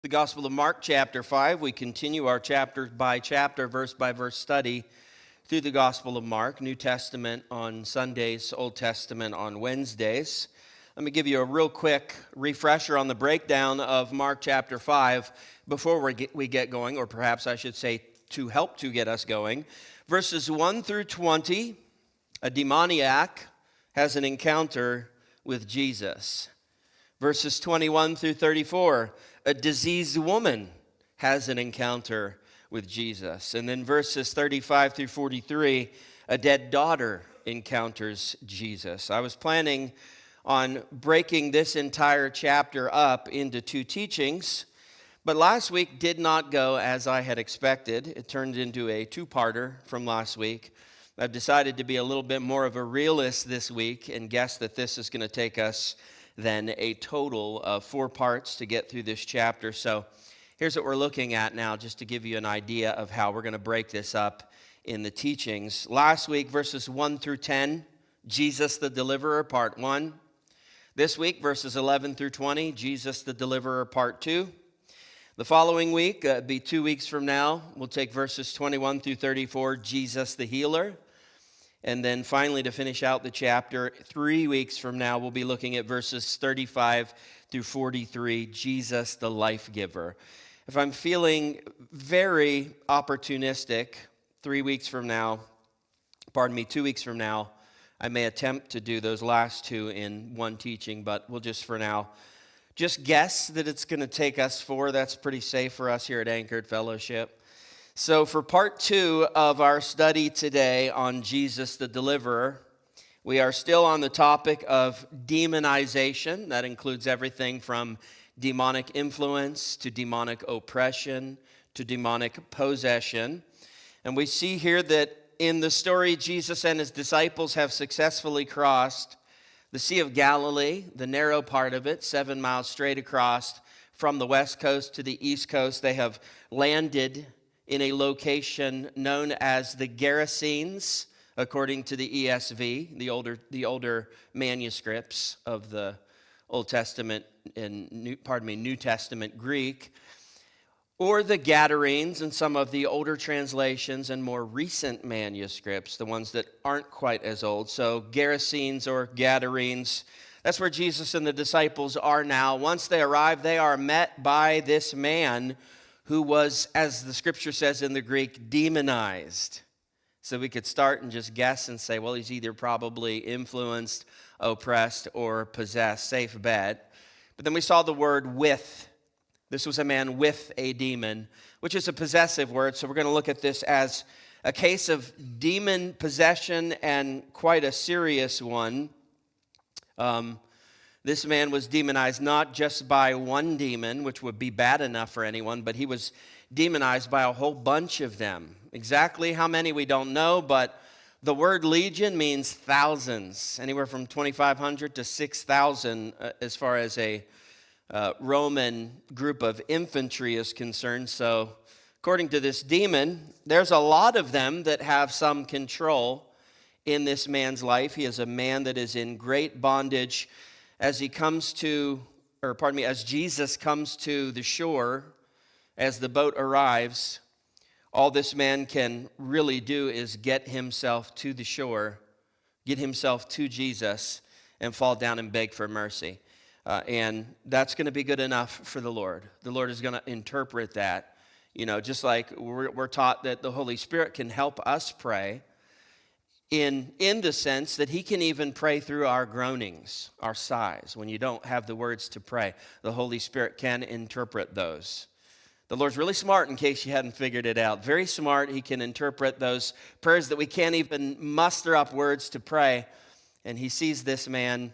The Gospel of Mark, chapter 5. We continue our chapter by chapter, verse by verse study through the Gospel of Mark, New Testament on Sundays, Old Testament on Wednesdays. Let me give you a real quick refresher on the breakdown of Mark chapter 5 before we get going, or perhaps I should say to help to get us going. Verses 1 through 20, a demoniac has an encounter with Jesus. Verses 21 through 34, a diseased woman has an encounter with Jesus. And then verses 35 through 43, a dead daughter encounters Jesus. I was planning on breaking this entire chapter up into two teachings, but last week did not go as I had expected. It turned into a two-parter from last week. I've decided to be a little bit more of a realist this week and guess that this is going to take us then a total of 4 parts to get through this chapter. So here's what we're looking at now, just to give you an idea of how we're going to break this up in the teachings. Last week, verses 1 through 10, Jesus the Deliverer, part 1. This week, verses 11 through 20, Jesus the Deliverer, part 2. The following week, be 2 weeks from now, we'll take verses 21 through 34, Jesus the Healer. And then finally, to finish out the chapter, 3 weeks from now, we'll be looking at verses 35 through 43, Jesus the Life Giver. If I'm feeling very opportunistic, 2 weeks from now, I may attempt to do those last two in one teaching, but we'll just for now just guess that it's going to take us 4. That's pretty safe for us here at Anchored Fellowship. So for part 2 of our study today on Jesus the Deliverer, we are still on the topic of demonization. That includes everything from demonic influence to demonic oppression to demonic possession. And we see here that in the story, Jesus and his disciples have successfully crossed the Sea of Galilee, the narrow part of it, 7 miles straight across from the west coast to the east coast. They have landed in a location known as the Gerasenes, according to the ESV, the older manuscripts of the Old Testament and New Testament Greek, or the Gadarenes in some of the older translations and more recent manuscripts, the ones that aren't quite as old. So Gerasenes or Gadarenes, that's where Jesus and the disciples are now. Once they arrive, they are met by this man who was, as the scripture says in the Greek, demonized. So we could start and just guess and say, well, he's either probably influenced, oppressed, or possessed. Safe bet. But then we saw the word with. This was a man with a demon, which is a possessive word. So we're going to look at this as a case of demon possession, and quite a serious one. This man was demonized not just by one demon, which would be bad enough for anyone, but he was demonized by a whole bunch of them. Exactly how many we don't know, but the word legion means thousands, anywhere from 2,500 to 6,000 as far as a Roman group of infantry is concerned. So according to this demon, there's a lot of them that have some control in this man's life. He is a man that is in great bondage. As Jesus comes to the shore, as the boat arrives, all this man can really do is get himself to the shore, get himself to Jesus, and fall down and beg for mercy. And that's going to be good enough for the Lord. The Lord is going to interpret that. You know, just like we're taught that the Holy Spirit can help us pray, in the sense that he can even pray through our groanings, our sighs. When you don't have the words to pray, the Holy Spirit can interpret those. The Lord's really smart, in case you hadn't figured it out. Very smart. He can interpret those prayers that we can't even muster up words to pray. And he sees this man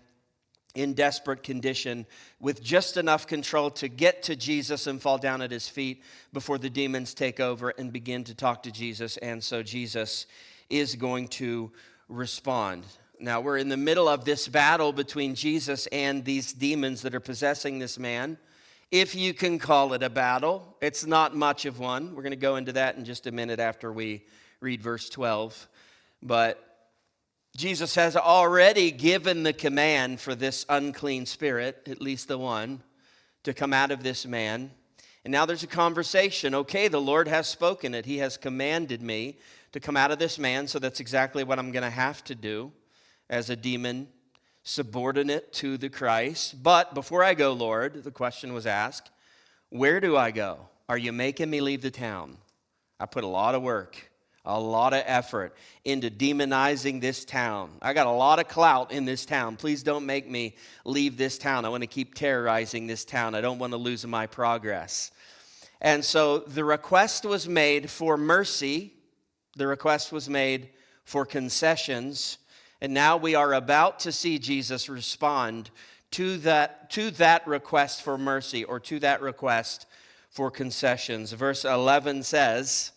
in desperate condition with just enough control to get to Jesus and fall down at his feet before the demons take over and begin to talk to Jesus. And so Jesus is going to respond. Now, we're in the middle of this battle between Jesus and these demons that are possessing this man. If you can call it a battle, it's not much of one. We're going to go into that in just a minute after we read verse 12. But Jesus has already given the command for this unclean spirit, at least the one, to come out of this man. And now there's a conversation. Okay, the Lord has spoken it. He has commanded me to come out of this man, so that's exactly what I'm going to have to do as a demon subordinate to the Christ. But before I go, Lord, the question was asked, where do I go? Are you making me leave the town? I put a lot of work, a lot of effort into demonizing this town. I got a lot of clout in this town. Please don't make me leave this town. I want to keep terrorizing this town. I don't want to lose my progress. And so the request was made for mercy. The request was made for concessions. And now we are about to see Jesus respond to that request for mercy, or to that request for concessions. Verse 11 says,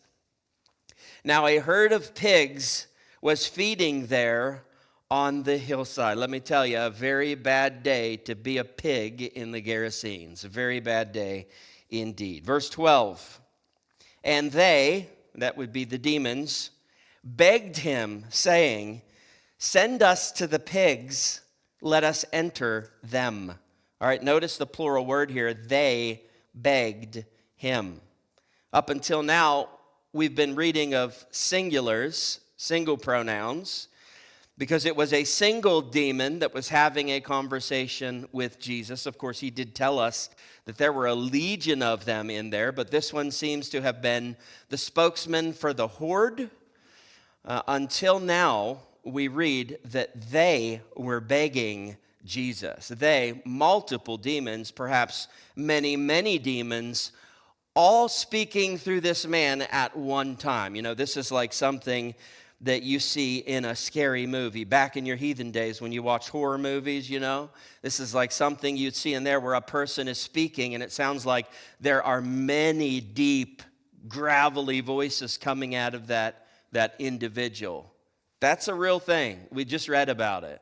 "Now a herd of pigs was feeding there on the hillside." Let me tell you, a very bad day to be a pig in the Gerasenes. A very bad day indeed. Verse 12, "And they," that would be the demons, "begged him, saying, 'Send us to the pigs, let us enter them.'" All right, notice the plural word here. They begged him. Up until now, we've been reading of singulars, single pronouns, because it was a single demon that was having a conversation with Jesus. Of course, he did tell us that there were a legion of them in there, but this one seems to have been the spokesman for the horde. Until now, we read that they were begging Jesus. They, multiple demons, perhaps many, many demons, all speaking through this man at one time. You know, this is like something that you see in a scary movie. Back in your heathen days when you watch horror movies, you know, this is like something you'd see in there where a person is speaking and it sounds like there are many deep, gravelly voices coming out of that individual. That's a real thing. We just read about it.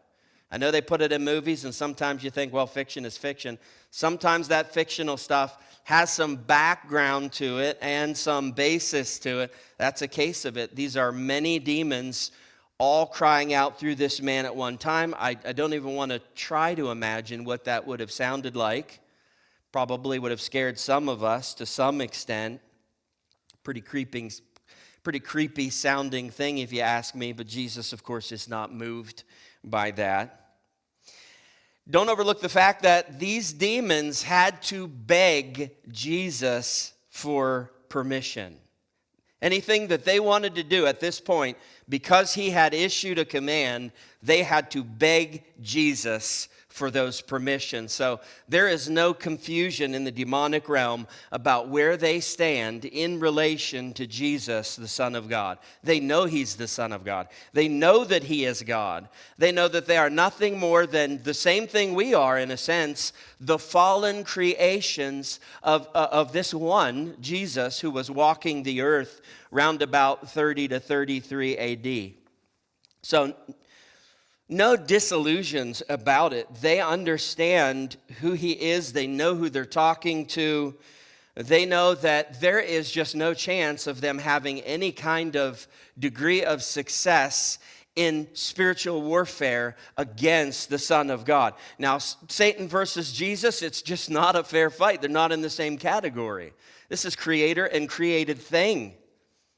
I know they put it in movies, and sometimes you think, well, fiction is fiction. Sometimes that fictional stuff has some background to it and some basis to it. That's a case of it. These are many demons all crying out through this man at one time. I don't even want to try to imagine what that would have sounded like. Probably would have scared some of us to some extent. Pretty creepy sounding thing if you ask me, but Jesus, of course, is not moved by that. Don't overlook the fact that these demons had to beg Jesus for permission. Anything that they wanted to do at this point, because he had issued a command, they had to beg Jesus for those permissions. So there is no confusion in the demonic realm about where they stand in relation to Jesus, the Son of God. They know he's the Son of God. They know that he is God. They know that they are nothing more than the same thing we are, in a sense, the fallen creations of this one, Jesus, who was walking the earth round about 30 to 33 AD. So no disillusions about it. They understand who he is. They know who they're talking to. They know that there is just no chance of them having any kind of degree of success in spiritual warfare against the Son of God. Now, Satan versus Jesus, it's just not a fair fight. They're not in the same category. This is creator and created thing.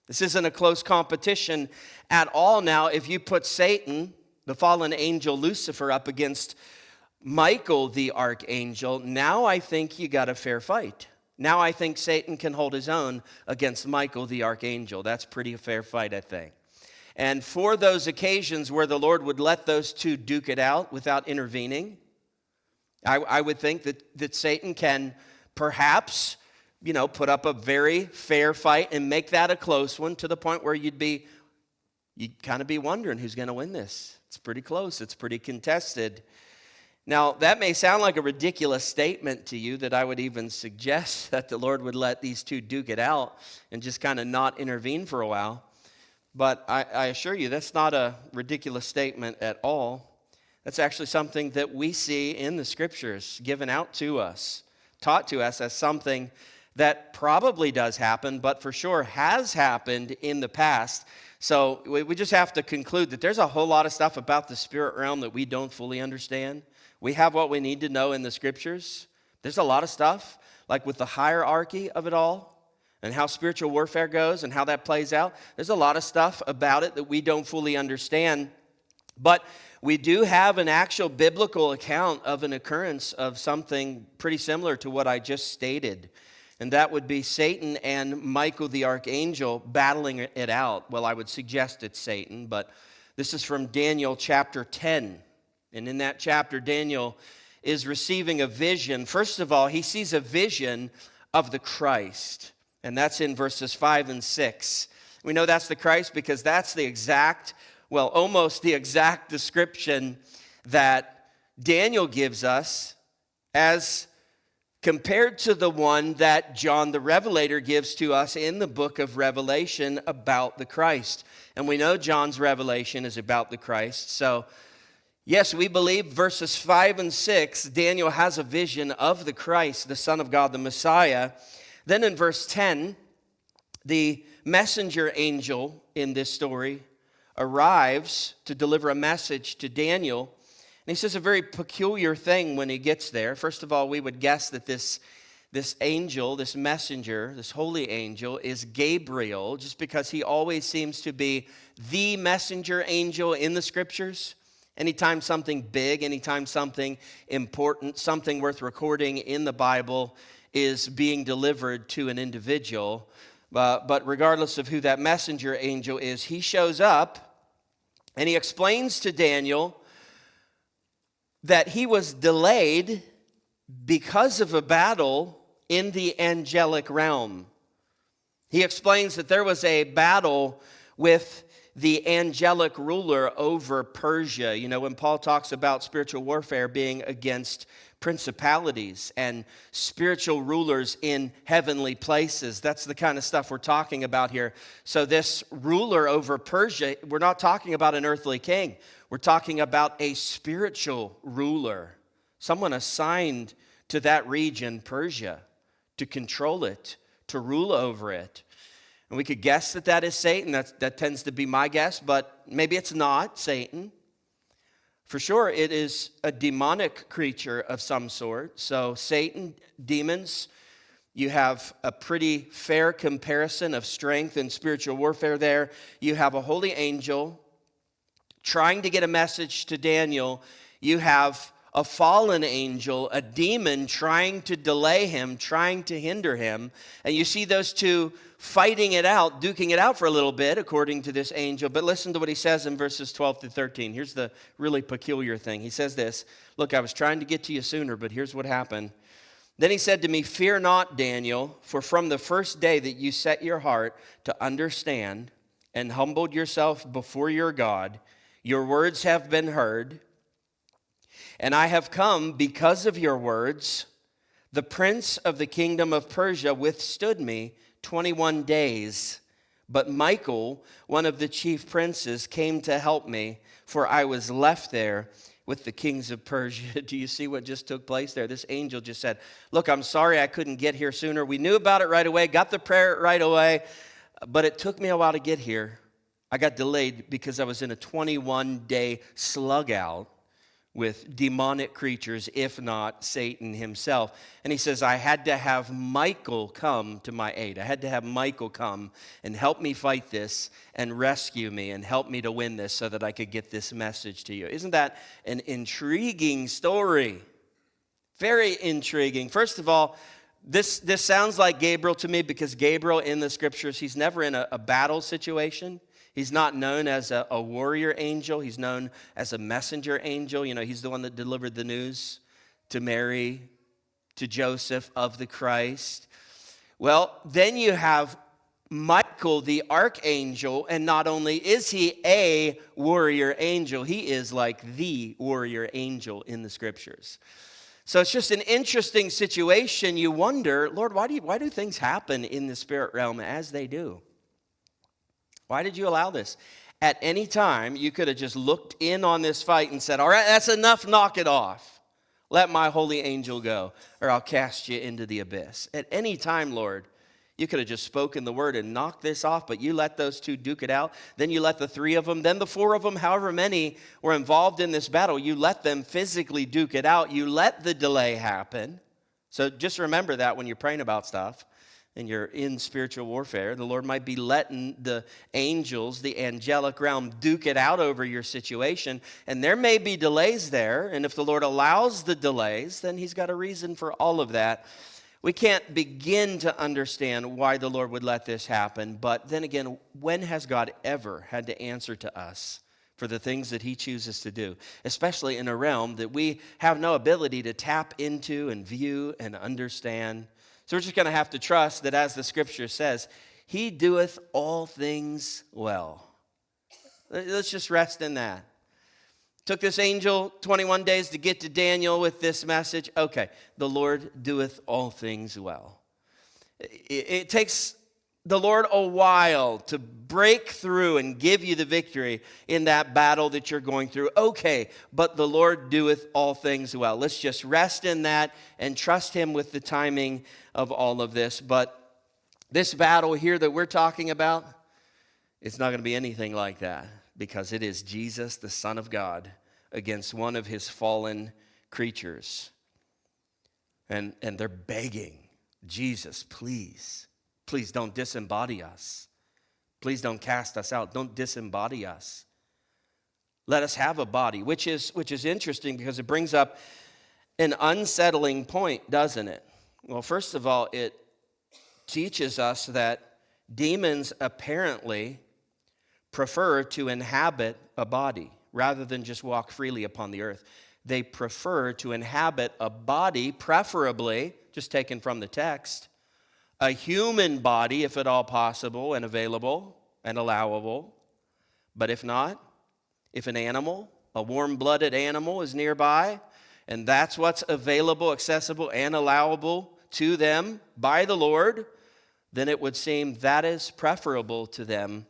This isn't a close competition at all. Now, if you put Satan, the fallen angel Lucifer, up against Michael the archangel, now I think you got a fair fight. Now I think Satan can hold his own against Michael the archangel. That's pretty fair fight, I think. And for those occasions where the Lord would let those two duke it out without intervening, I would think that Satan can perhaps, put up a very fair fight and make that a close one, to the point where you'd kind of be wondering who's going to win this. It's pretty close. It's pretty contested. Now, that may sound like a ridiculous statement to you, that I would even suggest that the Lord would let these two duke it out and just kind of not intervene for a while. But I assure you, that's not a ridiculous statement at all. That's actually something that we see in the Scriptures given out to us, taught to us as something that probably does happen, but for sure has happened in the past. So we just have to conclude that there's a whole lot of stuff about the spirit realm that we don't fully understand. We have what we need to know in the Scriptures. There's a lot of stuff. like with the hierarchy of it all and how spiritual warfare goes and how that plays out. There's a lot of stuff about it that we don't fully understand. But we do have an actual biblical account of an occurrence of something pretty similar to what I just stated. And that would be Satan and Michael the archangel battling it out. Well, I would suggest it's Satan, but this is from Daniel chapter 10. And in that chapter, Daniel is receiving a vision. First of all, he sees a vision of the Christ. And that's in verses 5 and 6. We know that's the Christ because that's the exact, well, almost the exact description that Daniel gives us as compared to the one that John the Revelator gives to us in the book of Revelation about the Christ. And we know John's revelation is about the Christ. So, yes, we believe verses 5 and 6, Daniel has a vision of the Christ, the Son of God, the Messiah. Then in verse 10, the messenger angel in this story arrives to deliver a message to Daniel. And he says a very peculiar thing when he gets there. First of all, we would guess that this angel, this messenger, this holy angel is Gabriel, just because he always seems to be the messenger angel in the scriptures. Anytime something big, anytime something important, something worth recording in the Bible is being delivered to an individual. But regardless of who that messenger angel is, he shows up and he explains to Daniel that he was delayed because of a battle in the angelic realm. He explains that there was a battle with the angelic ruler over Persia. You know, when Paul talks about spiritual warfare being against principalities and spiritual rulers in heavenly places, that's the kind of stuff we're talking about here. So this ruler over Persia, we're not talking about an earthly king. We're talking about a spiritual ruler, someone assigned to that region, Persia, to control it, to rule over it. And we could guess that that is Satan. That tends to be my guess, but maybe it's not Satan. For sure, it is a demonic creature of some sort. So Satan, demons, you have a pretty fair comparison of strength and spiritual warfare there. You have a holy angel trying to get a message to Daniel. You have a fallen angel, a demon trying to delay him, trying to hinder him. And you see those two fighting it out, duking it out for a little bit, according to this angel. But listen to what he says in verses 12 through 13. Here's the really peculiar thing. He says this, "Look, I was trying to get to you sooner, but here's what happened. Then he said to me, 'Fear not, Daniel, for from the first day that you set your heart to understand and humbled yourself before your God, your words have been heard, and I have come because of your words. The prince of the kingdom of Persia withstood me 21 days. But Michael, one of the chief princes, came to help me, for I was left there with the kings of Persia.'" Do you see what just took place there? This angel just said, "Look, I'm sorry I couldn't get here sooner. We knew about it right away, got the prayer right away, but it took me a while to get here. I got delayed because I was in a 21-day slug out with demonic creatures, if not Satan himself." And he says, "I had to have Michael come to my aid. I had to have Michael come and help me fight this and rescue me and help me to win this so that I could get this message to you." Isn't that an intriguing story? Very intriguing. First of all, this sounds like Gabriel to me, because Gabriel in the scriptures, he's never in a battle situation. He's not known as a warrior angel. He's known as a messenger angel. You know, he's the one that delivered the news to Mary, to Joseph of the Christ. Well, then you have Michael, the archangel, and not only is he a warrior angel, he is like the warrior angel in the scriptures. So it's just an interesting situation. You wonder, Lord, why do things happen in the spirit realm as they do? Why did you allow this? At any time, you could have just looked in on this fight and said, "All right, that's enough, knock it off. Let my holy angel go, or I'll cast you into the abyss." At any time, Lord, you could have just spoken the word and knocked this off, but you let those two duke it out. Then you let the three of them, then the four of them, however many were involved in this battle, you let them physically duke it out. You let the delay happen So just remember that when you're praying about stuff and you're in spiritual warfare, the Lord might be letting the angels, the angelic realm, duke it out over your situation. And there may be delays there. And if the Lord allows the delays, then he's got a reason for all of that. We can't begin to understand why the Lord would let this happen. But then again, when has God ever had to answer to us for the things that he chooses to do, especially in a realm that we have no ability to tap into and view and understand? So we're just going to have to trust that, as the scripture says, he doeth all things well. Let's just rest in that. Took this angel 21 days to get to Daniel with this message. Okay, the Lord doeth all things well. It takes the Lord a while to break through and give you the victory in that battle that you're going through. Okay, but the Lord doeth all things well. Let's just rest in that and trust him with the timing of all of this. But this battle here that we're talking about, it's not going to be anything like that, because it is Jesus, the Son of God, against one of his fallen creatures. And they're begging, Jesus, please don't disembody us. Please don't cast us out. Don't disembody us. Let us have a body, which is interesting because it brings up an unsettling point, doesn't it? Well, first of all, it teaches us that demons apparently prefer to inhabit a body rather than just walk freely upon the earth. They prefer to inhabit a body, preferably, just taken from the text, a human body, if at all possible and available and allowable. But if not, if an animal, a warm-blooded animal is nearby, and that's what's available, accessible, and allowable to them by the Lord, then it would seem that is preferable to them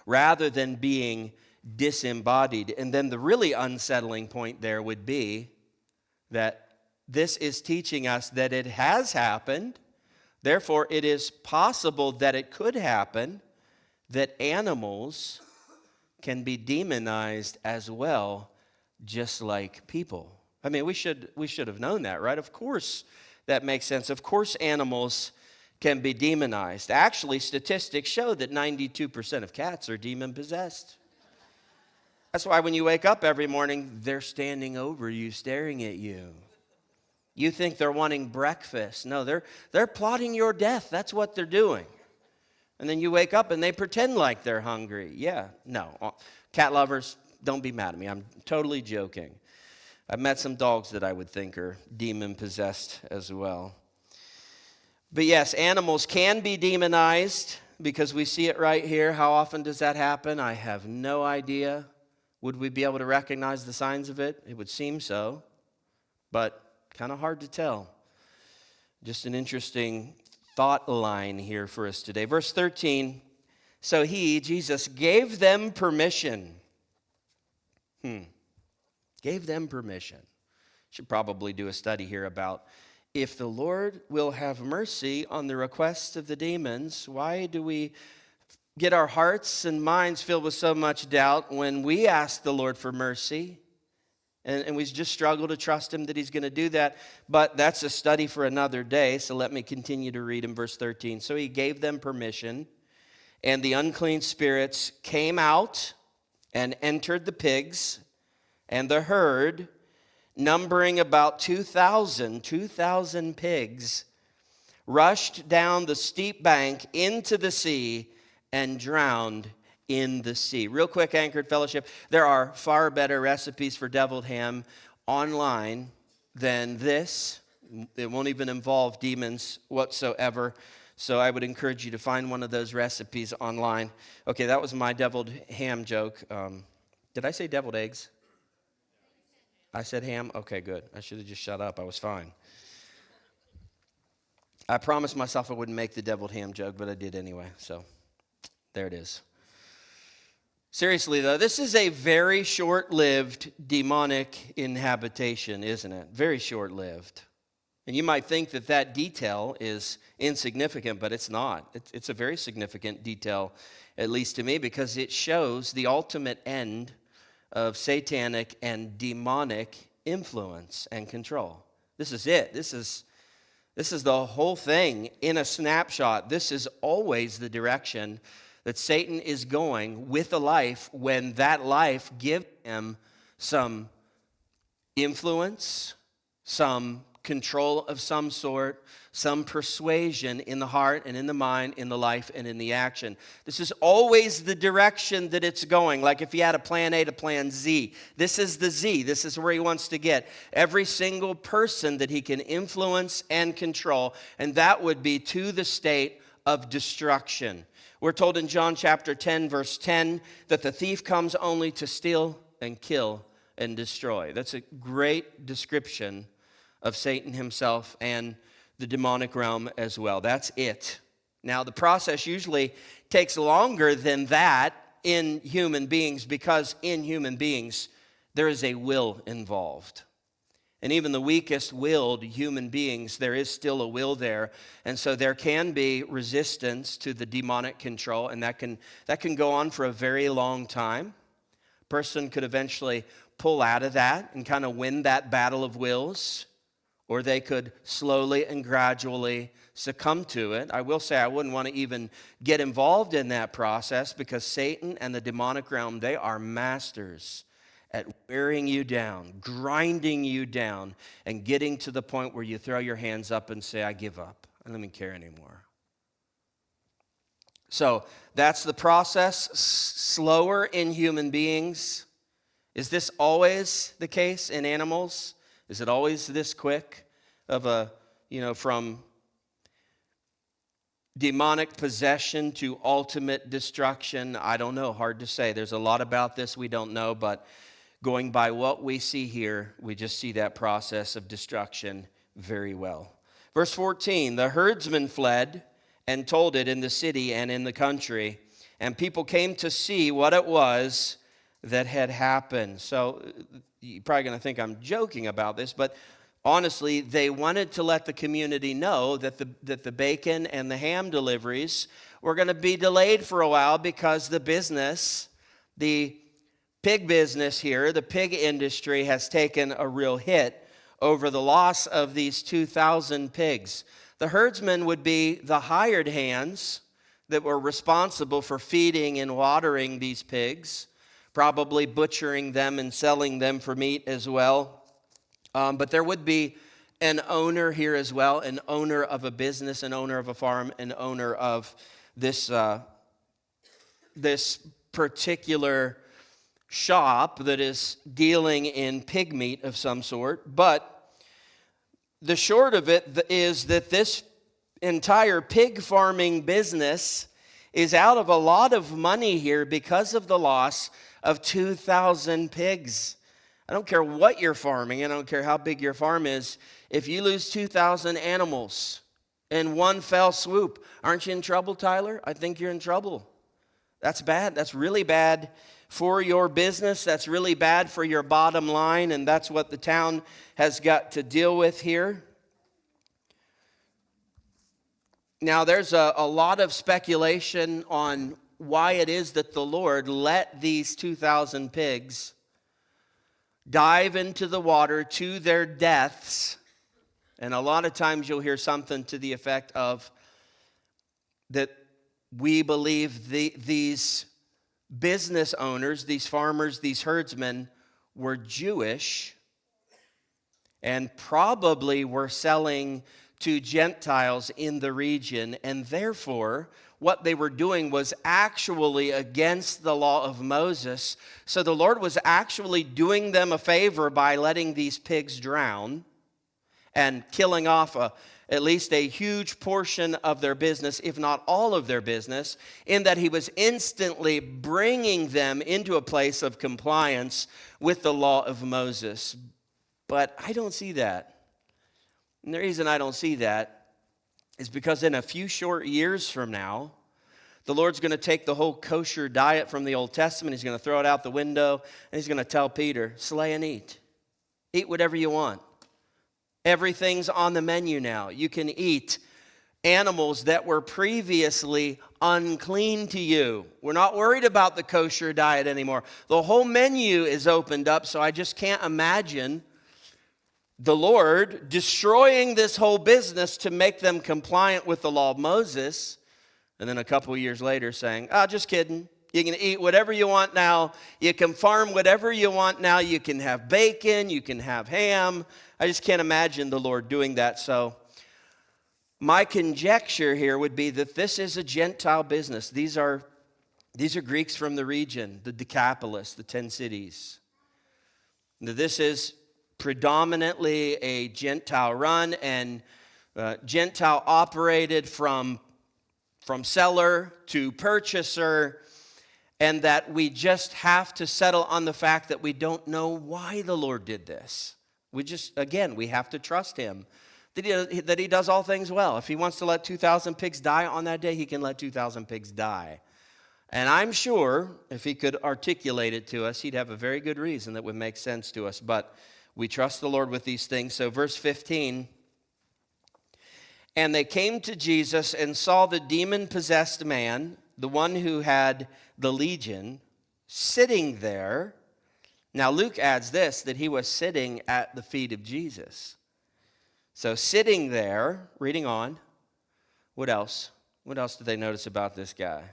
rather than being disembodied. And then the really unsettling point there would be that this is teaching us that it has happened. Therefore, it is possible that it could happen that animals can be demonized as well, just like people. I mean, we should have known that, right? Of course, that makes sense. Of course, animals can be demonized. Actually, statistics show that 92% of cats are demon-possessed. That's why when you wake up every morning, they're standing over you, staring at you. You think they're wanting breakfast. No, they're plotting your death. That's what they're doing. And then you wake up and they pretend like they're hungry. Yeah, no. Cat lovers, don't be mad at me. I'm totally joking. I've met some dogs that I would think are demon-possessed as well. But yes, animals can be demonized because we see it right here. How often does that happen? I have no idea. Would we be able to recognize the signs of it? It would seem so, but kind of hard to tell. Just an interesting thought line here for us today. Verse 13, so he, Jesus, gave them permission. Gave them permission. Should probably do a study here about if the Lord will have mercy on the requests of the demons, why do we get our hearts and minds filled with so much doubt when we ask the Lord for mercy? And we just struggle to trust him that he's going to do that. But that's a study for another day, so let me continue to read in verse 13. So he gave them permission, and the unclean spirits came out and entered the pigs, and the herd, numbering about 2,000 pigs, rushed down the steep bank into the sea and drowned in the sea. Real quick, Anchored Fellowship, there are far better recipes for deviled ham online than this. It won't even involve demons whatsoever. So I would encourage you to find one of those recipes online. Okay, that was my deviled ham joke. Did I say deviled eggs? I said ham? Okay, good. I should have just shut up. I was fine. I promised myself I wouldn't make the deviled ham joke, but I did anyway. So there it is. Seriously, though, this is a very short-lived demonic inhabitation, isn't it? Very short-lived. And you might think that that detail is insignificant, but it's not. It's a very significant detail, at least to me, because it shows the ultimate end of satanic and demonic influence and control. This is it. This is This is the whole thing in a snapshot. This is always the direction that Satan is going with a life when that life gives him some influence, some control of some sort, some persuasion in the heart and in the mind, in the life and in the action. This is always the direction that it's going. Like if you had a plan A to plan Z, this is the Z. This is where he wants to get every single person that he can influence and control, and that would be to the state of destruction. We're told in John chapter 10, verse 10, that the thief comes only to steal and kill and destroy. That's a great description of Satan himself and the demonic realm as well. That's it. Now, the process usually takes longer than that in human beings because in human beings, there is a will involved. And even the weakest willed human beings, there is still a will there. And so there can be resistance to the demonic control, and that can go on for a very long time. A person could eventually pull out of that and kind of win that battle of wills, or they could slowly and gradually succumb to it. I will say I wouldn't want to even get involved in that process because Satan and the demonic realm, they are masters at wearing you down, grinding you down, and getting to the point where you throw your hands up and say, I give up. I don't even care anymore. So that's the process. Slower in human beings. Is this always the case in animals? Is it always this quick of from demonic possession to ultimate destruction? I don't know, hard to say. There's a lot about this we don't know, but going by what we see here, we just see that process of destruction very well. Verse 14, the herdsmen fled and told it in the city and in the country, and people came to see what it was that had happened. So you're probably going to think I'm joking about this, but honestly, they wanted to let the community know that the bacon and the ham deliveries were going to be delayed for a while because the pig business here, the pig industry has taken a real hit over the loss of these 2,000 pigs. The herdsmen would be the hired hands that were responsible for feeding and watering these pigs, probably butchering them and selling them for meat as well. But there would be an owner here as well, an owner of a business, an owner of a farm, an owner of this particular shop that is dealing in pig meat of some sort. But the short of it is that this entire pig farming business is out of a lot of money here because of the loss of 2,000 pigs. I don't care what you're farming. I don't care how big your farm is. If you lose 2,000 animals in one fell swoop, aren't you in trouble, Tyler? I think you're in trouble. That's bad. That's really bad for your business. That's really bad for your bottom line, and that's what the town has got to deal with here. Now, there's a lot of speculation on why it is that the Lord let these 2,000 pigs dive into the water to their deaths. And a lot of times you'll hear something to the effect of that we believe these business owners, these farmers, these herdsmen were Jewish and probably were selling to Gentiles in the region, and therefore what they were doing was actually against the law of Moses. So the Lord was actually doing them a favor by letting these pigs drown and killing off at least a huge portion of their business, if not all of their business, in that he was instantly bringing them into a place of compliance with the law of Moses. But I don't see that. And the reason I don't see that is because in a few short years from now, the Lord's going to take the whole kosher diet from the Old Testament. He's going to throw it out the window, and he's going to tell Peter, slay and eat. Eat whatever you want. Everything's on the menu now. You can eat animals that were previously unclean to you. We're not worried about the kosher diet anymore. The whole menu is opened up, so I just can't imagine the Lord destroying this whole business to make them compliant with the law of Moses, and then a couple years later saying, just kidding. You can eat whatever you want now. You can farm whatever you want now. You can have bacon. You can have ham. I just can't imagine the Lord doing that. So my conjecture here would be that this is a Gentile business. These are Greeks from the region, the Decapolis, the 10 cities. This is predominantly a Gentile run and Gentile operated from seller to purchaser, and that we just have to settle on the fact that we don't know why the Lord did this. We have to trust him that he does all things well. If he wants to let 2,000 pigs die on that day, he can let 2,000 pigs die. And I'm sure if he could articulate it to us, he'd have a very good reason that would make sense to us. But we trust the Lord with these things. So verse 15, and they came to Jesus and saw the demon-possessed man, the one who had the legion, sitting there. Now Luke adds this, that he was sitting at the feet of Jesus. So sitting there, reading on, what else? What else did they notice about this guy?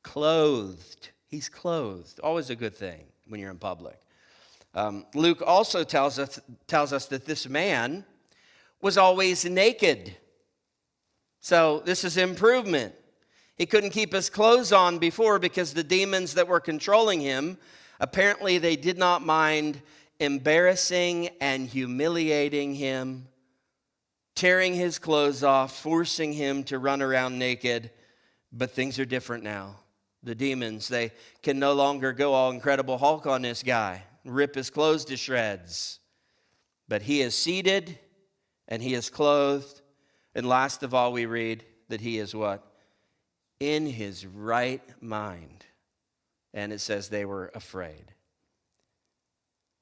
Clothed. He's clothed. Always a good thing when you're in public. Luke also tells us that this man was always naked. So this is improvement. He couldn't keep his clothes on before because the demons that were controlling him, apparently they did not mind embarrassing and humiliating him, tearing his clothes off, forcing him to run around naked. But things are different now. The demons, they can no longer go all Incredible Hulk on this guy, rip his clothes to shreds. But he is seated and he is clothed. And last of all, we read that he is what? In his right mind. And it says they were afraid.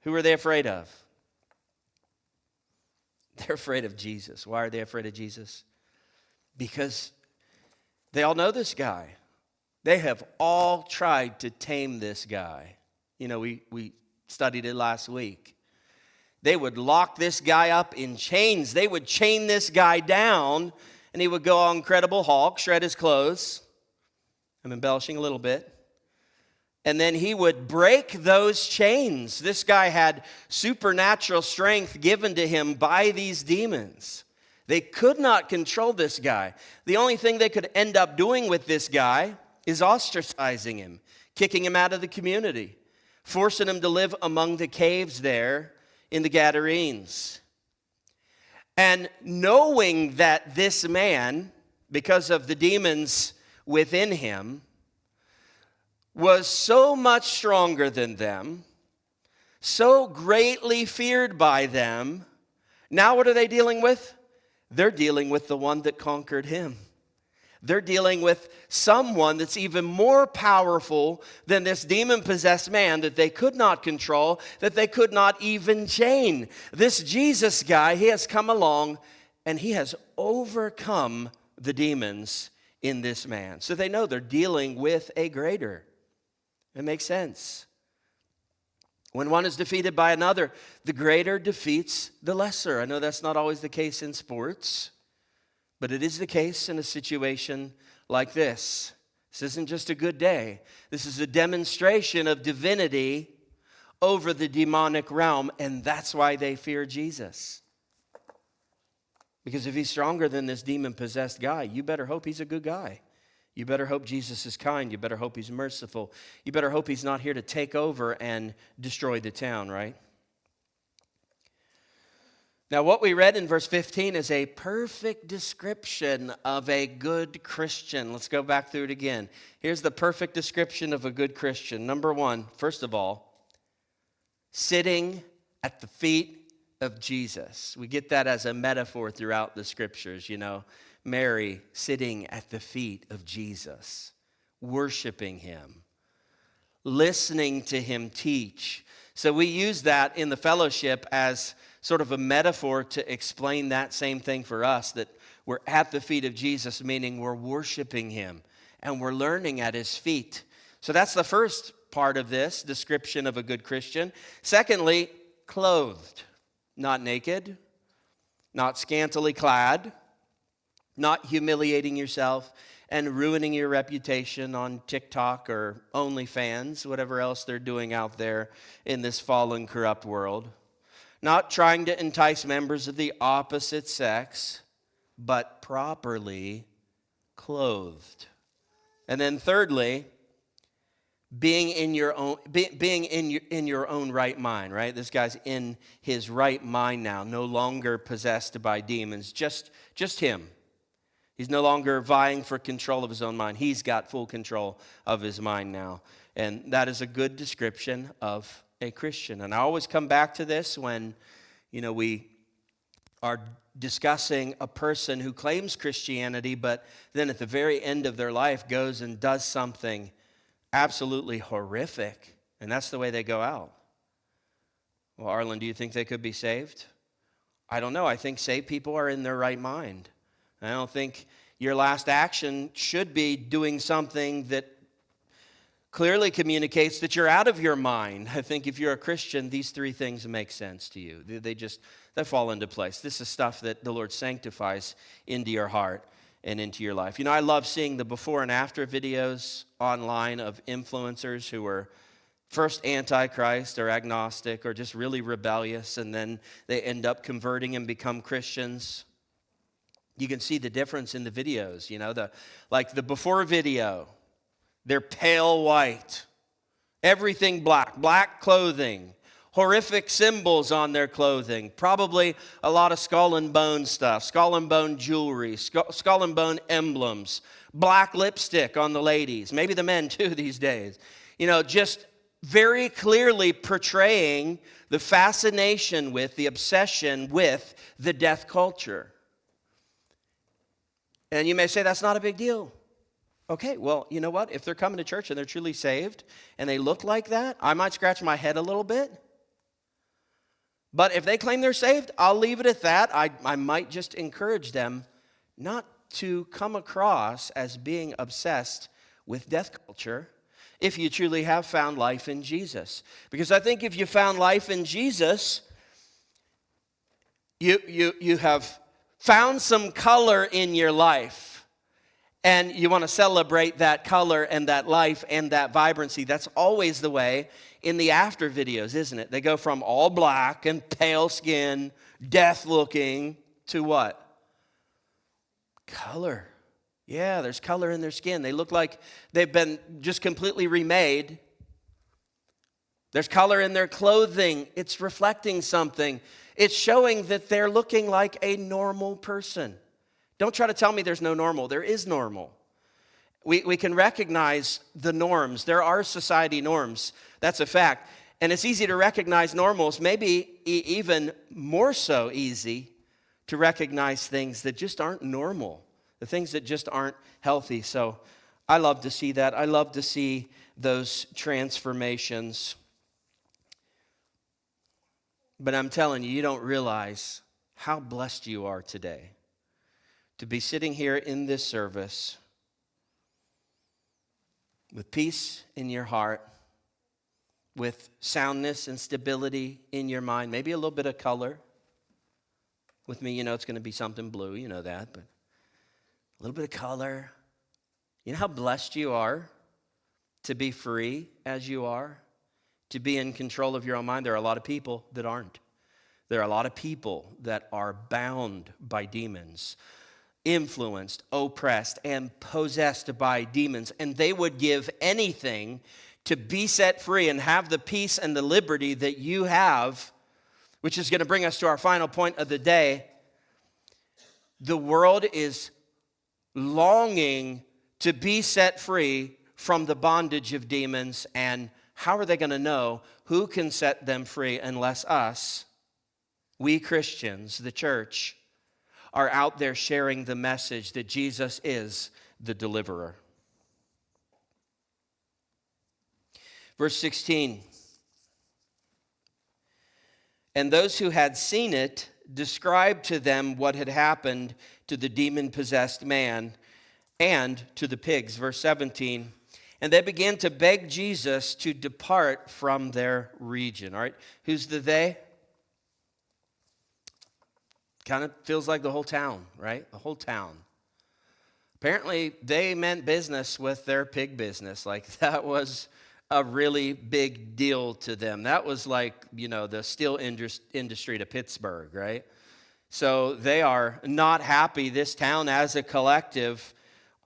Who are they afraid of? They're afraid of Jesus. Why are they afraid of Jesus? Because they all know this guy. They have all tried to tame this guy. You know, we studied it last week. They would lock this guy up in chains. They would chain this guy down, and he would go on Incredible Hulk, shred his clothes. I'm embellishing a little bit. And then he would break those chains. This guy had supernatural strength given to him by these demons. They could not control this guy. The only thing they could end up doing with this guy is ostracizing him, kicking him out of the community, forcing him to live among the caves there in the Gadarenes. And knowing that this man, because of the demons within him, was so much stronger than them, so greatly feared by them, now what are they dealing with? They're dealing with the one that conquered him. They're dealing with someone that's even more powerful than this demon-possessed man that they could not control, that they could not even chain. This Jesus guy, he has come along and he has overcome the demons in this man. So they know they're dealing with a greater. It makes sense. When one is defeated by another, the greater defeats the lesser. I know that's not always the case in sports, but it is the case in a situation like this. This isn't just a good day. This is a demonstration of divinity over the demonic realm, and that's why they fear Jesus. Because if he's stronger than this demon-possessed guy, you better hope he's a good guy. You better hope Jesus is kind. You better hope he's merciful. You better hope he's not here to take over and destroy the town, right? Now, what we read in verse 15 is a perfect description of a good Christian. Let's go back through it again. Here's the perfect description of a good Christian. Number one, first of all, sitting at the feet of Jesus. We get that as a metaphor throughout the scriptures, you know. Mary sitting at the feet of Jesus, worshiping him, listening to him teach. So we use that in the fellowship as sort of a metaphor to explain that same thing for us, that we're at the feet of Jesus, meaning we're worshiping him and we're learning at his feet. So that's the first part of this description of a good Christian. Secondly, clothed. not naked, not scantily clad, not humiliating yourself and ruining your reputation on TikTok or OnlyFans, whatever else they're doing out there in this fallen, corrupt world. Not trying to entice members of the opposite sex, but properly clothed. And then thirdly, being in your own right mind, right? This guy's in his right mind now, no longer possessed by demons, just him. He's no longer vying for control of his own mind. He's got full control of his mind now. And that is a good description of a Christian. And I always come back to this when, we are discussing a person who claims Christianity, but then at the very end of their life goes and does something absolutely horrific. And that's the way they go out. Well, Arlyn, do you think they could be saved? I don't know. I think saved people are in their right mind. I don't think your last action should be doing something that clearly communicates that you're out of your mind. I think if you're a Christian, these three things make sense to you. They fall into place. This is stuff that the Lord sanctifies into your heart and into your life. I love seeing the before and after videos online of influencers who are first anti-Christ or agnostic or just really rebellious, and then they end up converting and become Christians. You can see the difference in the videos, the before video, they're pale white, everything black clothing, horrific symbols on their clothing, probably a lot of skull and bone stuff, skull and bone jewelry, skull and bone emblems, black lipstick on the ladies, maybe the men too these days. Just very clearly portraying the fascination with, the obsession with the death culture. And you may say, that's not a big deal. Okay, well, you know what? If they're coming to church and they're truly saved and they look like that, I might scratch my head a little bit. But if they claim they're saved, I'll leave it at that. I might just encourage them not to come across as being obsessed with death culture if you truly have found life in Jesus. Because I think if you found life in Jesus, you have found some color in your life, and you want to celebrate that color and that life and that vibrancy. That's always the way in the after videos, isn't it? They go from all black and pale skin, death looking, to what? Color. Yeah, there's color in their skin. They look like they've been just completely remade. There's color in their clothing. It's reflecting something. It's showing that they're looking like a normal person. Don't try to tell me there's no normal. There is normal. We can recognize the norms. There are society norms. That's a fact. And it's easy to recognize normals, maybe even more so easy to recognize things that just aren't normal, the things that just aren't healthy. So I love to see that. I love to see those transformations. But I'm telling you, you don't realize how blessed you are today to be sitting here in this service with peace in your heart, with soundness and stability in your mind, maybe a little bit of color. With me, it's going to be something blue, you know that, but a little bit of color. You know how blessed you are to be free as you are? To be in control of your own mind. There are a lot of people that aren't. There are a lot of people that are bound by demons, influenced, oppressed, and possessed by demons. And they would give anything to be set free and have the peace and the liberty that you have, which is going to bring us to our final point of the day. The world is longing to be set free from the bondage of demons, and how are they going to know who can set them free unless us, we Christians, the church, are out there sharing the message that Jesus is the deliverer? Verse 16. And those who had seen it described to them what had happened to the demon-possessed man and to the pigs. Verse 17. And they began to beg Jesus to depart from their region. All right, who's the they? Kind of feels like the whole town, right? The whole town. Apparently, they meant business with their pig business. Like, that was a really big deal to them. That was like, the steel industry to Pittsburgh, right? So they are not happy. This town as a collective,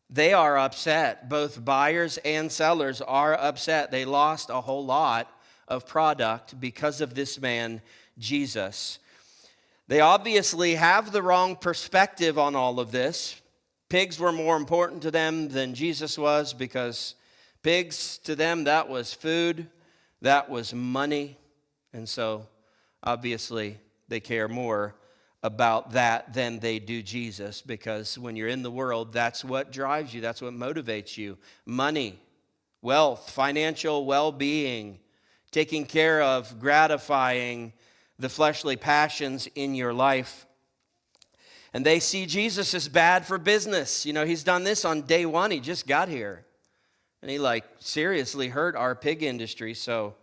they are upset. Both buyers and sellers are upset. They lost a whole lot of product because of this man, Jesus. They obviously have the wrong perspective on all of this. Pigs were more important to them than Jesus was, because pigs, to them, that was food, that was money. And so, obviously, they care more about that than they do Jesus, because when you're in the world, that's what drives you, that's what motivates you. Money, wealth, financial well-being, taking care of, gratifying the fleshly passions in your life. And they see Jesus as bad for business. He's done this on day one. He just got here. And he seriously hurt our pig industry. So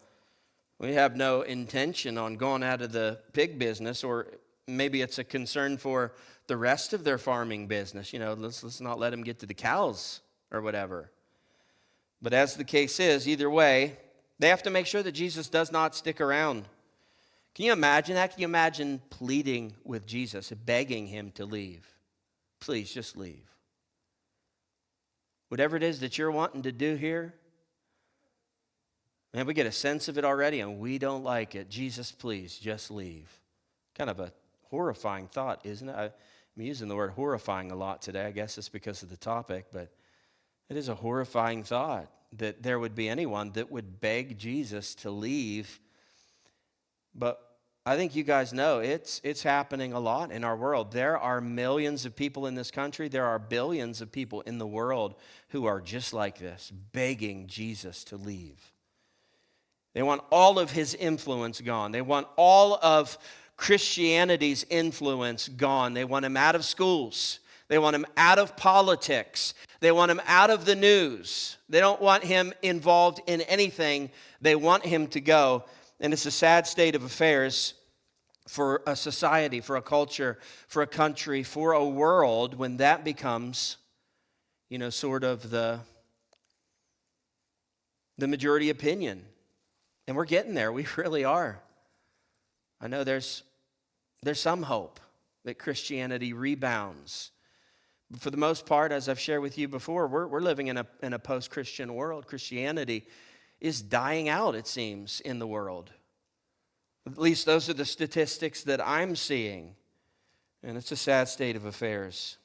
we have no intention on going out of the pig business, or maybe it's a concern for the rest of their farming business. Let's not let them get to the cows or whatever. But as the case is, either way, they have to make sure that Jesus does not stick around. Can you imagine that? Can you imagine pleading with Jesus, begging him to leave? Please, just leave. Whatever it is that you're wanting to do here, man, we get a sense of it already and we don't like it. Jesus, please, just leave. Kind of a horrifying thought, isn't it? I'm using the word horrifying a lot today. I guess it's because of the topic, but it is a horrifying thought that there would be anyone that would beg Jesus to leave. But I think you guys know it's happening a lot in our world. There are millions of people in this country. There are billions of people in the world who are just like this, begging Jesus to leave. They want all of his influence gone. They want all of Christianity's influence gone. They want him out of schools. They want him out of politics. They want him out of the news. They don't want him involved in anything. They want him to go. And it's a sad state of affairs for a society, for a culture, for a country, for a world, when that becomes, sort of the majority opinion. And we're getting there. We really are. I know there's some hope that Christianity rebounds. But for the most part, as I've shared with you before, we're living in a post-Christian world. Christianity is dying out, it seems, in the world. At least those are the statistics that I'm seeing. And it's a sad state of affairs.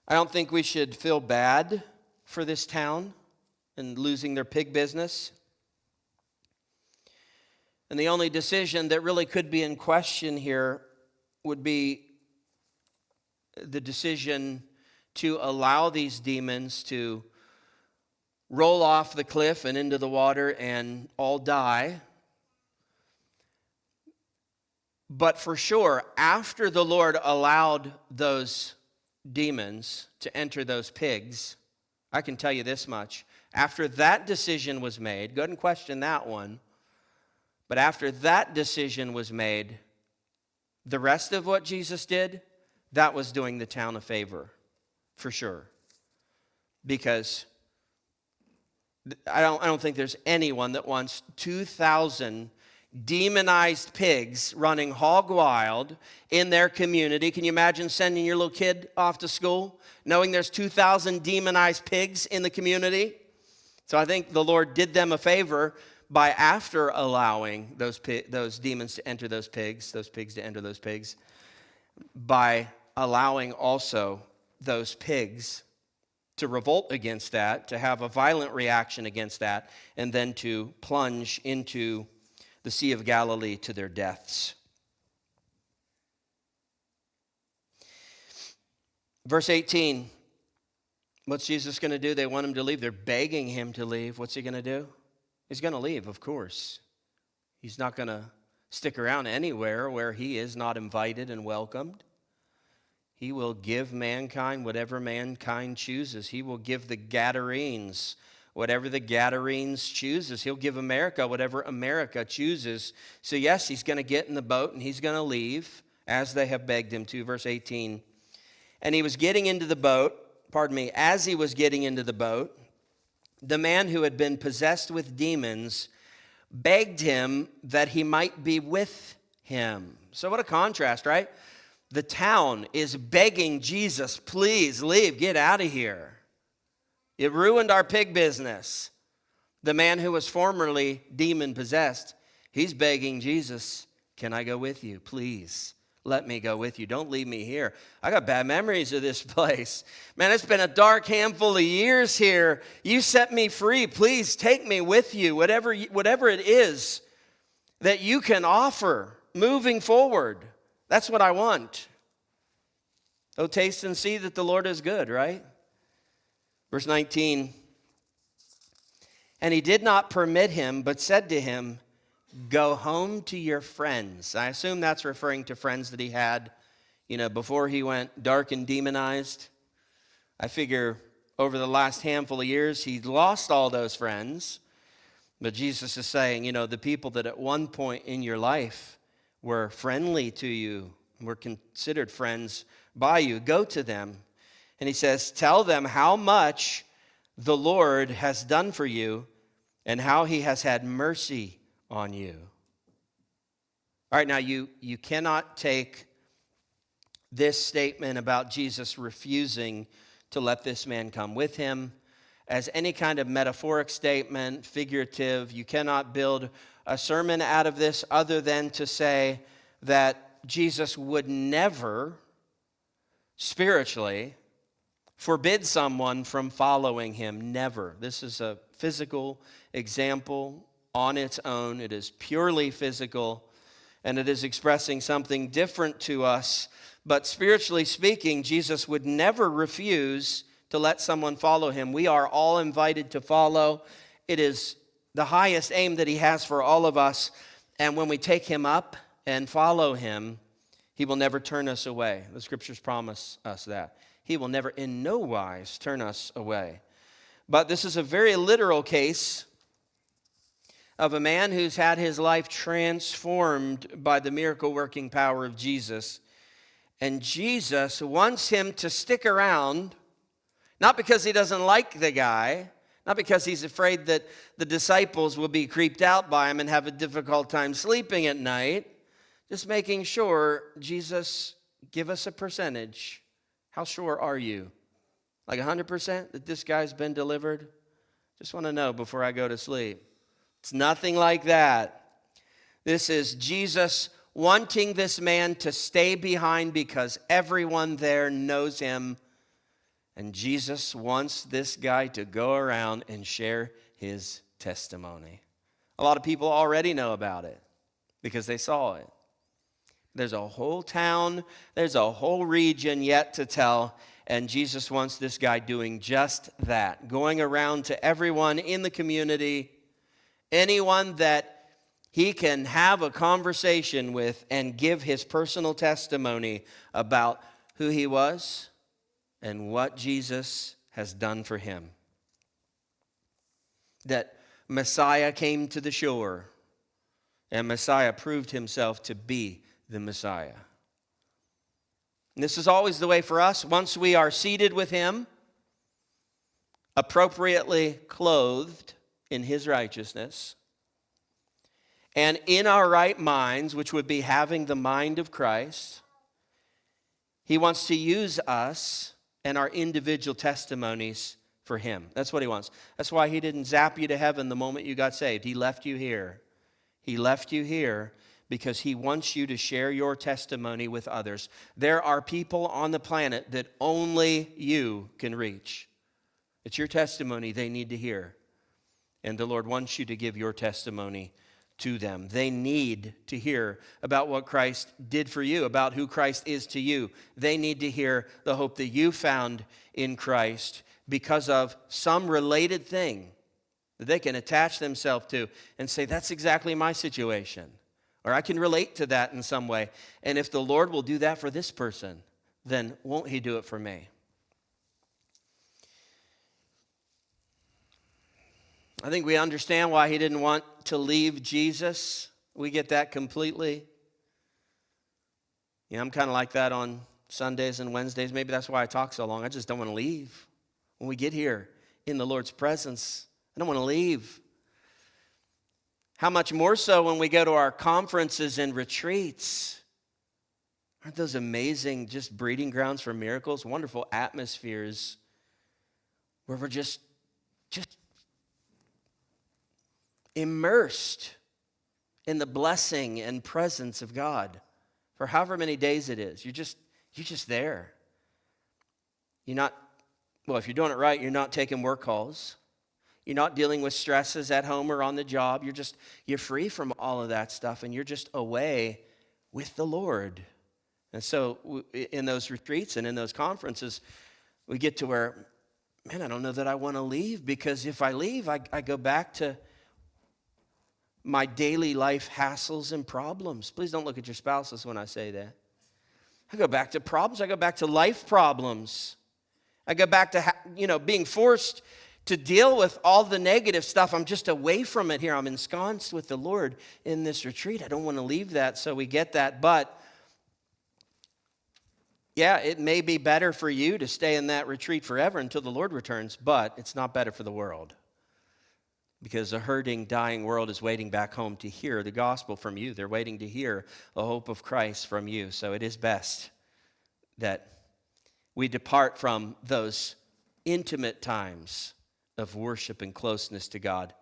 I don't think we should feel bad for this town and losing their pig business. And the only decision that really could be in question here would be the decision to allow these demons to roll off the cliff and into the water and all die. But for sure, after the Lord allowed those demons to enter those pigs, I can tell you this much. After that decision was made, go ahead and question that one. But after that decision was made, the rest of what Jesus did, that was doing the town a favor, for sure. Because I don't think there's anyone that wants 2,000 demonized pigs running hog wild in their community. Can you imagine sending your little kid off to school knowing there's 2,000 demonized pigs in the community? So I think the Lord did them a favor by, after allowing those demons to enter those pigs to enter those pigs, by allowing also those pigs to revolt against that, to have a violent reaction against that, and then to plunge into the Sea of Galilee to their deaths. Verse 18, what's Jesus going to do? They want him to leave. They're begging him to leave. What's he going to do? He's going to leave, of course. He's not going to stick around anywhere where he is not invited and welcomed. He will give mankind whatever mankind chooses. He will give the Gadarenes whatever the Gadarenes chooses. He'll give America whatever America chooses. So yes, he's going to get in the boat and he's going to leave as they have begged him to. Verse 18. And he was getting into the boat, as he was getting into the boat, the man who had been possessed with demons begged him that he might be with him. So what a contrast, right? The town is begging Jesus, please leave, get out of here. It ruined our pig business. The man who was formerly demon-possessed, he's begging Jesus, can I go with you? Please, let me go with you. Don't leave me here. I got bad memories of this place. Man, it's been a dark handful of years here. You set me free. Please take me with you, whatever it is that you can offer moving forward. That's what I want. Oh, taste and see that the Lord is good, right? Verse 19. And he did not permit him, but said to him, go home to your friends. I assume that's referring to friends that he had, before he went dark and demonized. I figure over the last handful of years, he lost all those friends. But Jesus is saying, the people that at one point in your life were friendly to you, were considered friends by you, go to them. And he says, tell them how much the Lord has done for you and how he has had mercy on you. All right, now you cannot take this statement about Jesus refusing to let this man come with him as any kind of metaphoric statement, figurative. You cannot build a sermon out of this other than to say that Jesus would never spiritually forbid someone from following him. Never. This is a physical example on its own. It is purely physical, and it is expressing something different to us. But spiritually speaking, Jesus would never refuse to let someone follow him. We are all invited to follow. It is the highest aim that he has for all of us. And when we take him up and follow him, he will never turn us away. The scriptures promise us that. He will never in no wise turn us away. But this is a very literal case of a man who's had his life transformed by the miracle-working power of Jesus. And Jesus wants him to stick around, not because he doesn't like the guy, not because he's afraid that the disciples will be creeped out by him and have a difficult time sleeping at night, just making sure, Jesus, give us a percentage. How sure are you? Like 100% that this guy's been delivered? Just want to know before I go to sleep. It's nothing like that. This is Jesus wanting this man to stay behind because everyone there knows him. And Jesus wants this guy to go around and share his testimony. A lot of people already know about it because they saw it. There's a whole town, there's a whole region yet to tell, and Jesus wants this guy doing just that, going around to everyone in the community, anyone that he can have a conversation with and give his personal testimony about who he was and what Jesus has done for him. That Messiah came to the shore, and Messiah proved himself to be the Messiah. And this is always the way for us. Once we are seated with him, appropriately clothed in his righteousness, and in our right minds, which would be having the mind of Christ, he wants to use us and our individual testimonies for him. That's what he wants. That's why he didn't zap you to heaven the moment you got saved. He left you here. He left you here because he wants you to share your testimony with others. There are people on the planet that only you can reach. It's your testimony they need to hear. And the Lord wants you to give your testimony to them. They need to hear about what Christ did for you, about who Christ is to you. They need to hear the hope that you found in Christ because of some related thing that they can attach themselves to and say, that's exactly my situation. Or I can relate to that in some way. And if the Lord will do that for this person, then won't he do it for me? I think we understand why he didn't want to leave Jesus. We get that completely. I'm kind of like that on Sundays and Wednesdays. Maybe that's why I talk so long. I just don't want to leave. When we get here in the Lord's presence, I don't want to leave. How much more so when we go to our conferences and retreats? Aren't those amazing just breeding grounds for miracles, wonderful atmospheres where we're just immersed in the blessing and presence of God for however many days it is. You're just there. If you're doing it right, you're not taking work calls. You're not dealing with stresses at home or on the job. You're free from all of that stuff, and you're just away with the Lord. And so in those retreats and in those conferences, we get to where, I don't know that I want to leave, because if I leave, I go back to my daily life hassles and problems. Please don't look at your spouses when I say that. I go back to problems. I go back to life problems. I go back to, being forced to deal with all the negative stuff. I'm just away from it here. I'm ensconced with the Lord in this retreat. I don't want to leave that, so we get that. But, yeah, it may be better for you to stay in that retreat forever until the Lord returns, but it's not better for the world. Because a hurting, dying world is waiting back home to hear the gospel from you. They're waiting to hear the hope of Christ from you. So it is best that we depart from those intimate times of worship and closeness to God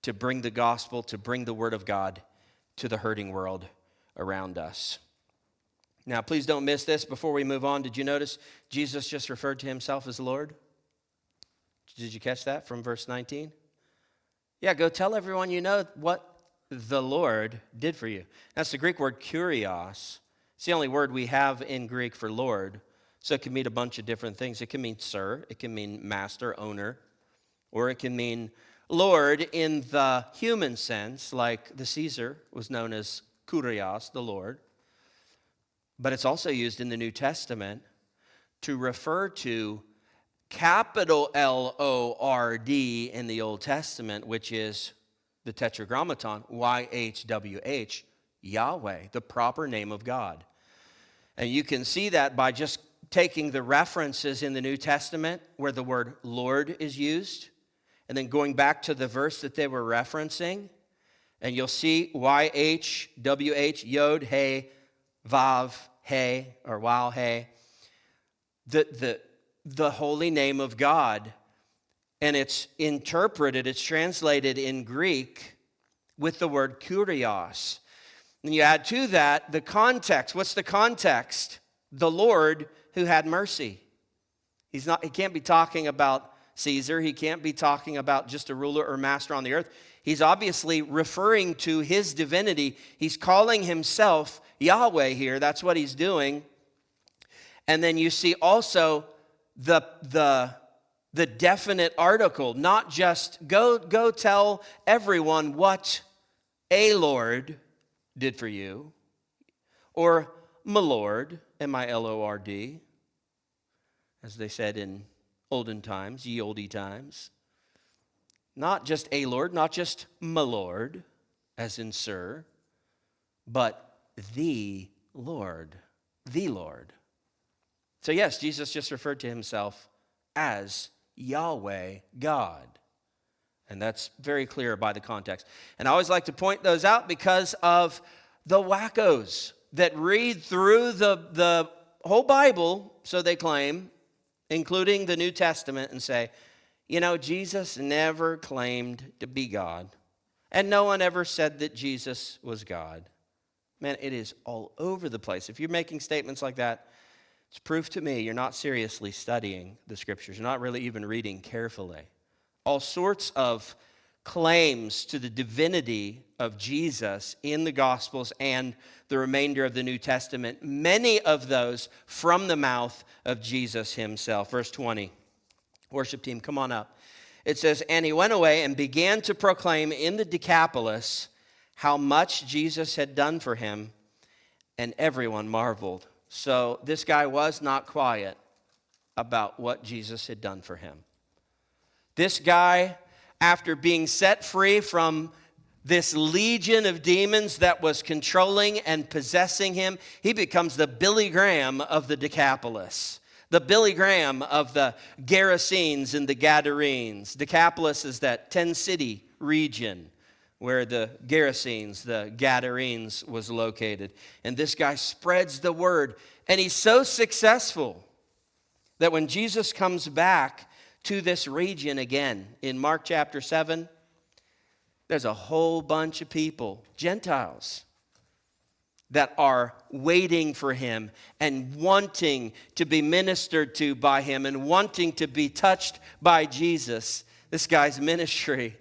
to bring the gospel, to bring the word of God to the hurting world around us. Now, please don't miss this before we move on. Did you notice Jesus just referred to himself as Lord? Did you catch that from verse 19? Yeah, go tell everyone you know what the Lord did for you. That's the Greek word kurios. It's the only word we have in Greek for Lord. So it can mean a bunch of different things. It can mean sir, it can mean master, owner, or it can mean Lord in the human sense, like the Caesar was known as kurios, the Lord. But it's also used in the New Testament to refer to capital L-O-R-D in the Old Testament, which is the tetragrammaton, Y-H-W-H, Yahweh, the proper name of God. And you can see that by just taking the references in the New Testament where the word Lord is used, and then going back to the verse that they were referencing, and you'll see Y-H-W-H, Yod, He, Vav, He, or Wow, He, the holy name of God. And it's interpreted, it's translated in Greek with the word kurios. And you add to that the context. What's the context? The Lord who had mercy. He can't be talking about Caesar. He can't be talking about just a ruler or master on the earth. He's obviously referring to his divinity. He's calling himself Yahweh here. That's what he's doing. And then you see also the definite article, not just go tell everyone what a Lord did for you, or my Lord, M-I-L-O-R-D, as they said in olden times, ye olde times. Not just a Lord, not just my Lord, as in sir, but the Lord, the Lord. So yes, Jesus just referred to himself as Yahweh, God. And that's very clear by the context. And I always like to point those out because of the wackos that read through the whole Bible, so they claim, including the New Testament, and say, Jesus never claimed to be God. And no one ever said that Jesus was God. Man, it is all over the place. If you're making statements like that, it's proof to me you're not seriously studying the Scriptures. You're not really even reading carefully. All sorts of claims to the divinity of Jesus in the Gospels and the remainder of the New Testament, many of those from the mouth of Jesus himself. Verse 20, worship team, come on up. It says, and he went away and began to proclaim in the Decapolis how much Jesus had done for him, and everyone marveled. So this guy was not quiet about what Jesus had done for him. This guy after being set free from this legion of demons that was controlling and possessing him, he becomes the Billy Graham of the Decapolis, the Billy Graham of the Gerasenes and the Gadarenes. Decapolis is that 10-city region where the Gerasenes, the Gadarenes, was located. And this guy spreads the word, and he's so successful that when Jesus comes back to this region again, in Mark chapter 7, there's a whole bunch of people, Gentiles, that are waiting for him and wanting to be ministered to by him and wanting to be touched by Jesus. This guy's ministry,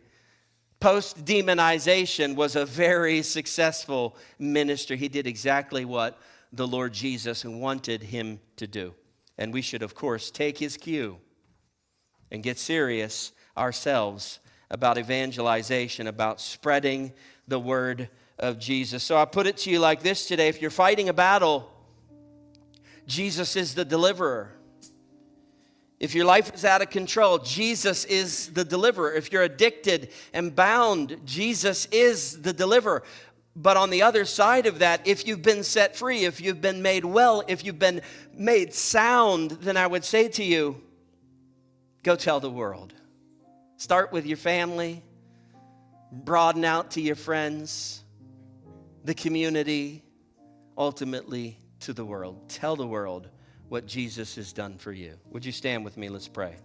post-demonization, was a very successful ministry. He did exactly what the Lord Jesus wanted him to do. And we should, of course, take his cue and get serious ourselves about evangelization, about spreading the word of Jesus. So I put it to you like this today. If you're fighting a battle, Jesus is the deliverer. If your life is out of control, Jesus is the deliverer. If you're addicted and bound, Jesus is the deliverer. But on the other side of that, if you've been set free, if you've been made well, if you've been made sound, then I would say to you, go tell the world. Start with your family, broaden out to your friends, the community, ultimately to the world. Tell the world what Jesus has done for you. Would you stand with me? Let's pray.